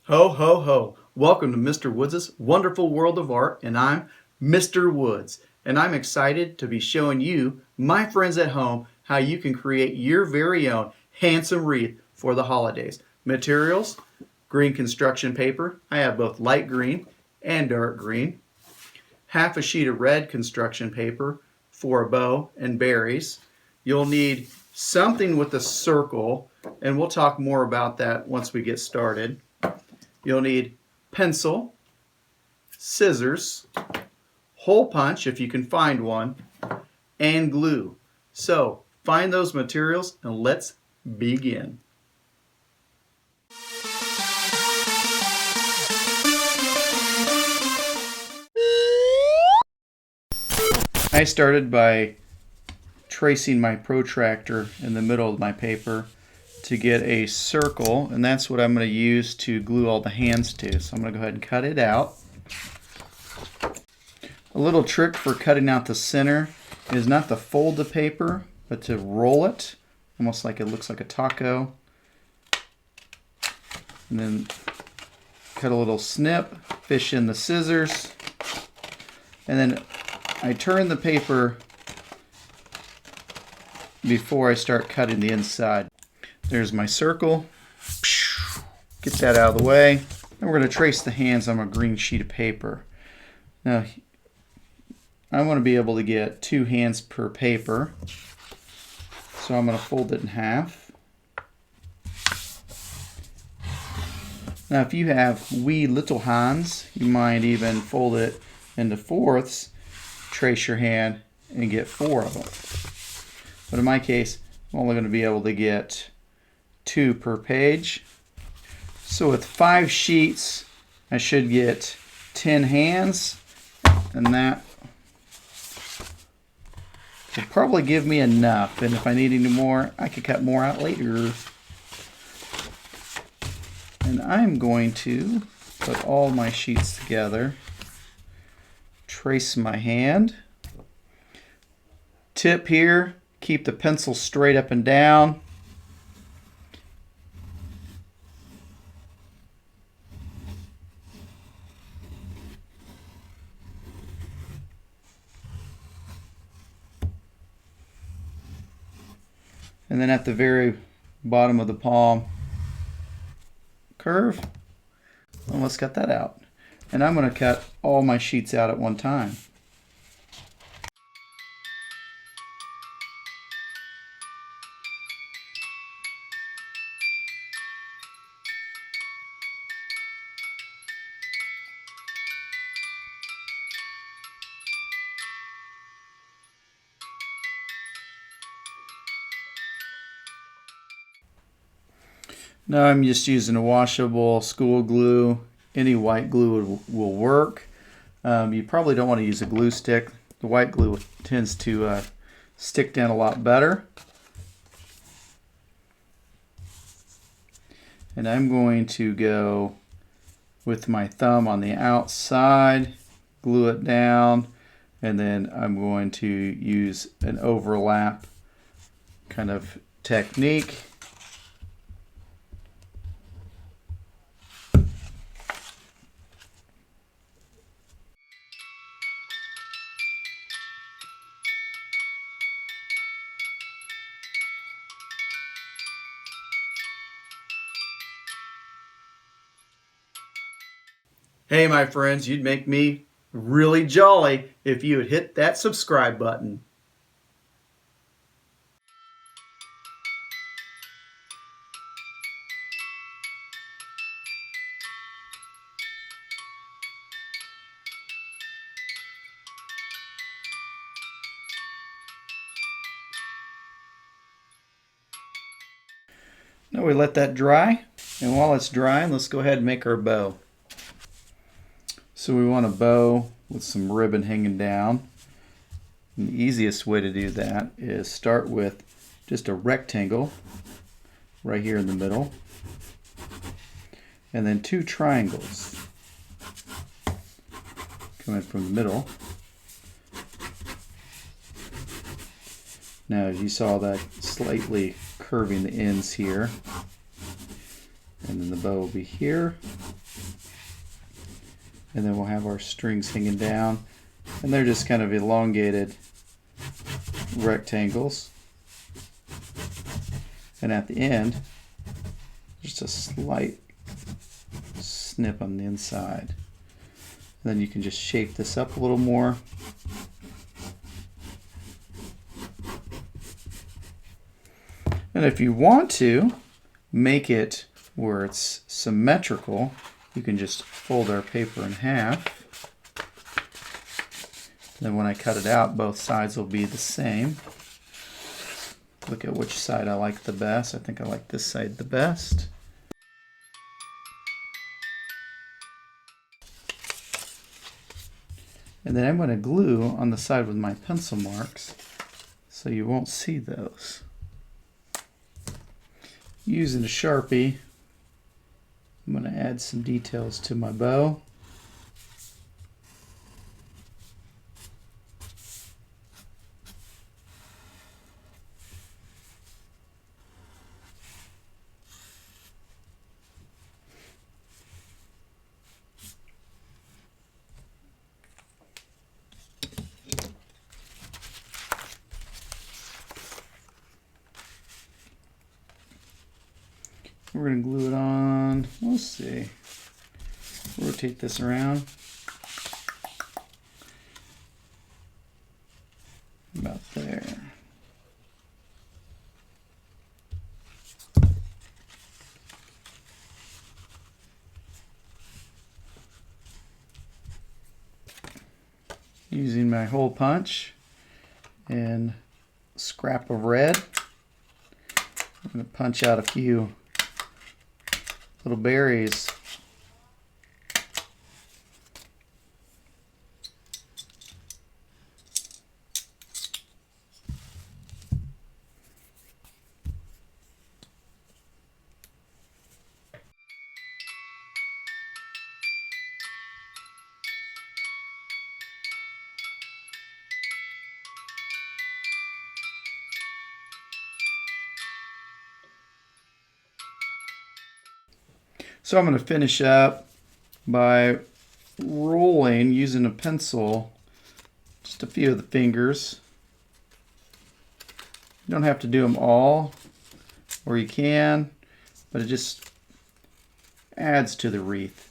Ho, ho, ho. Welcome to Mr. Woods' Wonderful World of Art, and I'm Mr. Woods. And I'm excited to be showing you, my friends at home, how you can create your very own handsome wreath for the holidays. Materials, green construction paper. I have both light green and dark green. Half a sheet of red construction paper for a bow and berries. You'll need something with a circle, and we'll talk more about that once we get started. You'll need pencil, scissors, hole punch if you can find one, and glue. So find those materials and let's begin. I started by tracing my protractor in the middle of my paper to get a circle, and that's what I'm going to use to glue all the hands to. So I'm going to go ahead and cut it out. A little trick for cutting out the center is not to fold the paper, but to roll it, almost like it looks like a taco. And then cut a little snip, fish in the scissors, and then I turn the paper before I start cutting the inside. There's my circle. Get that out of the way. Then we're going to trace the hands on a green sheet of paper. Now, I want to be able to get 2 hands per paper. So I'm going to fold it in half. Now, if you have wee little hands, you might even fold it into fourths, trace your hand, and get 4 of them. But in my case, I'm only going to be able to get 2 per page. So with 5 sheets, I should get 10 hands, and that will probably give me enough. And if I need any more, I could cut more out later. And I'm going to put all my sheets together, trace my hand. Tip here, keep the pencil straight up and down. And then at the very bottom of the palm, curve. And let's cut that out. And I'm going to cut all my sheets out at one time. Now I'm just using a washable school glue. Any white glue will work. You probably don't want to use a glue stick. The white glue tends to stick down a lot better. And I'm going to go with my thumb on the outside, glue it down, and then I'm going to use an overlap kind of technique. Hey my friends, you'd make me really jolly if you would hit that subscribe button. Now we let that dry, and while it's drying, let's go ahead and make our bow. So we want a bow with some ribbon hanging down. And the easiest way to do that is start with just a rectangle right here in the middle, and then 2 triangles coming from the middle. Now, as you saw, that slightly curving the ends here, and then the bow will be here, And then we'll have our strings hanging down. And they're just kind of elongated rectangles. And at the end, just a slight snip on the inside. And then you can just shape this up a little more. And if you want to make it where it's symmetrical, you can just fold our paper in half. Then when I cut it out, both sides will be the same. Look at which side I like the best. I think I like this side the best. And then I'm going to glue on the side with my pencil marks so you won't see those. Using a Sharpie, I'm going to add some details to my bow. We're going to glue it on. Let's see. Rotate this around. About there. Using my hole punch and scrap of red, I'm going to punch out a few little berries. So I'm going to finish up by rolling using a pencil just a few of the fingers. You don't have to do them all, or you can, but it just adds to the wreath.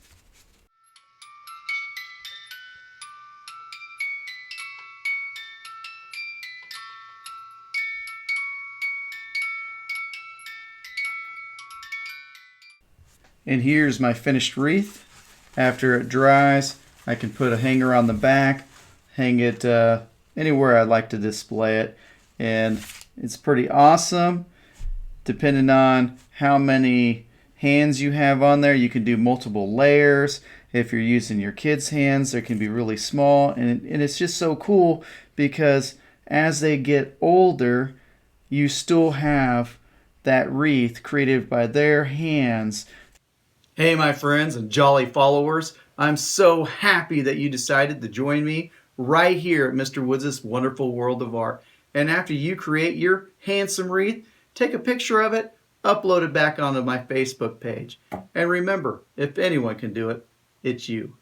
And here's my finished wreath. After it dries, I can put a hanger on the back, hang it anywhere I'd like to display it, and it's pretty awesome. Depending on how many hands you have on there, you can do multiple layers. If you're using your kids' hands, they can be really small, and it's just so cool because as they get older, you still have that wreath created by their hands. Hey my friends and jolly followers, I'm so happy that you decided to join me right here at Mr. Woods' Wonderful World of Art. And after you create your handsome wreath, take a picture of it, upload it back onto my Facebook page. And remember, if anyone can do it, it's you.